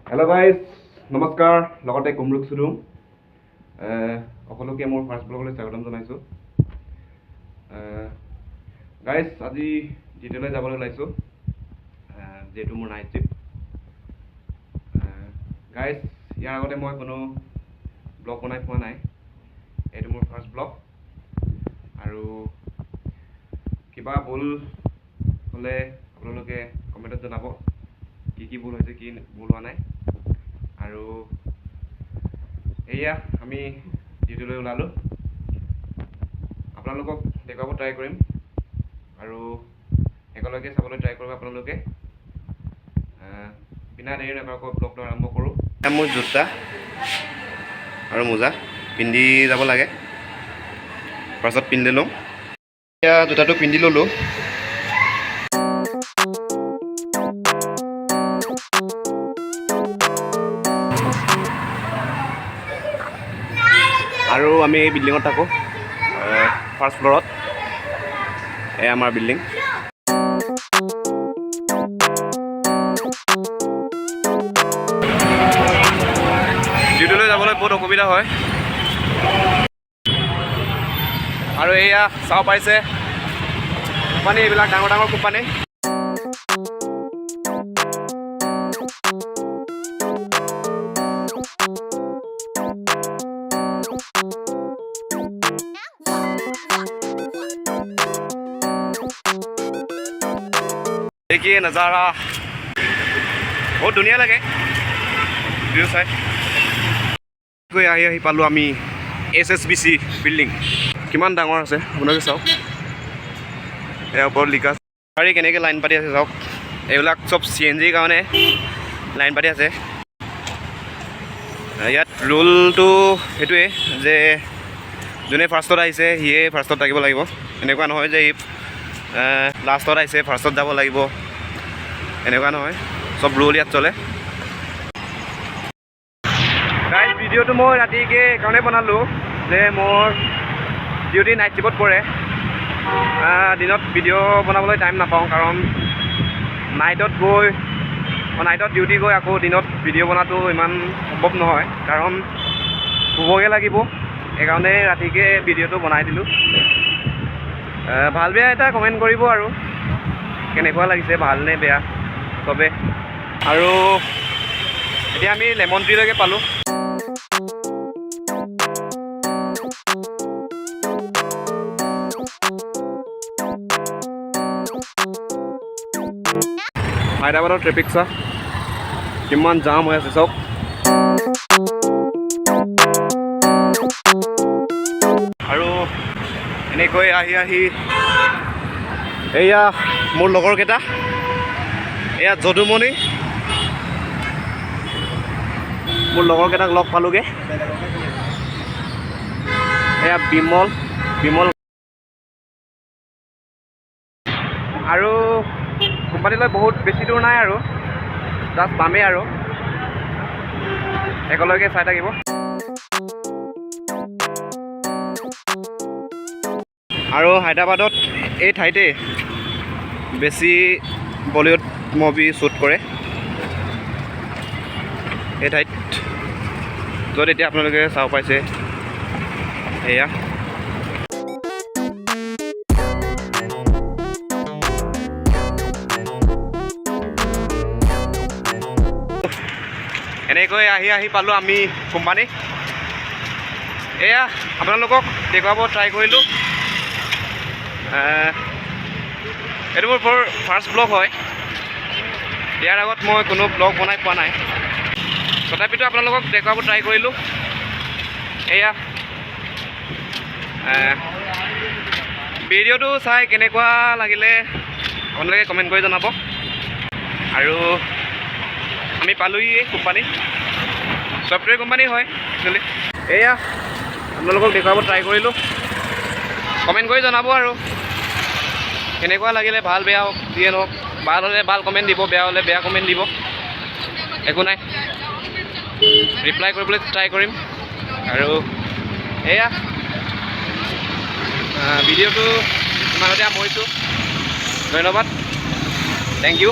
hello guys नमस्कार लगते कुमरुक सुरुम সকলোকে মোৰ ফাৰ্ষ্ট ব্লগলৈ স্বাগতম জনাইছোঁ গাইস আজি ডিটেইললৈ যাবলৈ ওলাইছোঁ যেটো মোৰ নাইট শিফট গাইস ইয়াৰ আগতে মই কোনো ব্লগ বনাই পোৱা নাই এটো মোৰ ফাৰ্ষ্ট ব্লগ আৰু কিবা ভুল হলে আপোনালোকে কমেন্টত জনাব কি ভুল হৈছে কি ভুল হোৱা নাই আৰু এয়া আমি ডিউটিলৈ ওলালো আপোনালোকক দেখাব ট্ৰাই কৰিম আৰু একেলগে চাবলৈ ট্ৰাই কৰিব আপোনালোকে বিনা দেৰি নকৰাকৈ ব্লগটো আৰম্ভ কৰোঁ মোৰ জোতা আৰু মোজা পিন্ধি যাব লাগে পাছত পিন্ধি লওঁ এতিয়া জোতাটো পিন্ধি ললোঁ আৰু আমি এই বিল্ডিঙত থাকোঁ ফাৰ্ষ্ট ফ্ল'ৰত এয়া আমাৰ বিল্ডিং ডিউটিলৈ যাবলৈ বহুত অসুবিধা হয় আৰু এয়া চাব পাৰিছে কোম্পানী এইবিলাক ডাঙৰ ডাঙৰ কোম্পানী देखिए नज़ारा बहुत धुनिया लगे ভিউ চাই গৈ আহি পালোঁ আমি SSBC বিল্ডিং কিমান ডাঙৰ আছে আপোনালোকে চাওক ইয়াৰ ওপৰত লিখা গাড়ী কেনেকৈ লাইন পাতি আছে চাওক এইবিলাক চব CNGৰ কাৰণে লাইন পাতি আছে ইয়াত ৰুলটো সেইটোৱে যে যোনে ফাৰ্ষ্টত আহিছে সিয়ে ফাৰ্ষ্টত থাকিব লাগিব এনেকুৱা নহয় যে লাষ্টত আহিছে ফাৰ্ষ্টত যাব লাগিব এনেকুৱা নহয় সব ৰুল ইয়াত চলে গাইজ ভিডিঅ'টো মই ৰাতিকে কাৰণে বনালোঁ যে মোৰ ডিউটি নাইট শিফটত পৰে দিনত ভিডিঅ' বনাবলৈ টাইম নাপাওঁ কাৰণ নাইটত ডিউটি গৈ আকৌ দিনত ভিডিঅ' বনাটো ইমান সম্ভৱ নহয় কাৰণ শুবগৈ লাগিব সেইকাৰণে ৰাতিকে ভিডিঅ'টো বনাই দিলোঁ ভাল বেয়া এটা কমেণ্ট কৰিব আৰু কেনেকুৱা লাগিছে ভাল নে বেয়া চবে আৰু এতিয়া আমি লেমন ট্ৰিলৈকে পালোঁ হায়দৰাবাদৰ ট্ৰেফিক চা কিমান জাম হৈ আছে চাওক আৰু এনেকৈ আহি এয়া মোৰ লগৰকেইটা এয়া যদুমণি মোৰ লগৰকেইটাক লগ পালোঁগৈ এয়া বিমল আৰু কোম্পানীলৈ বহুত বেছি দূৰ নাই আৰু জাষ্ট পামেই আৰু একেলগে চাই থাকিব আৰু হায়দৰাবাদত এই ঠাইতে বেছি বলিউড মুভি শ্বুট কৰে এই ঠাইত য'ত এতিয়া আপোনালোকে চাব পাইছে এয়া এনেকৈ আহি পালোঁ আমি কোম্পানী এয়া আপোনালোকক দেখুৱাব ট্ৰাই কৰিলোঁ এইটো মোৰ ফাৰ্ষ্ট ব্লগ হয় ইয়াৰ আগত মই কোনো ব্লগ বনাই পোৱা নাই তথাপিতো আপোনালোকক দেখুৱাব ট্ৰাই কৰিলোঁ এয়া ভিডিঅ'টো চাই কেনেকুৱা লাগিলে আপোনালোকে কমেণ্ট কৰি জনাব আৰু আমি পালোঁহি এই কোম্পানী ছফ্টৱেৰ কোম্পানী হয় একচুৱেলি এয়া আপোনালোকক দেখুৱাব ট্ৰাই কৰিলোঁ কমেণ্ট কৰি জনাব আৰু কেনেকুৱা লাগিলে ভাল বেয়া হওক যিয়ে নহওক ভাল হ'লে ভাল কমেণ্ট দিব বেয়া হ'লে বেয়া কমেণ্ট দিব একো নাই ৰিপ্লাই কৰিবলৈ ট্ৰাই কৰিম আৰু এয়া ভিডিঅ'টো ইমানতে সামৰিছোঁ ধন্যবাদ থেংক ইউ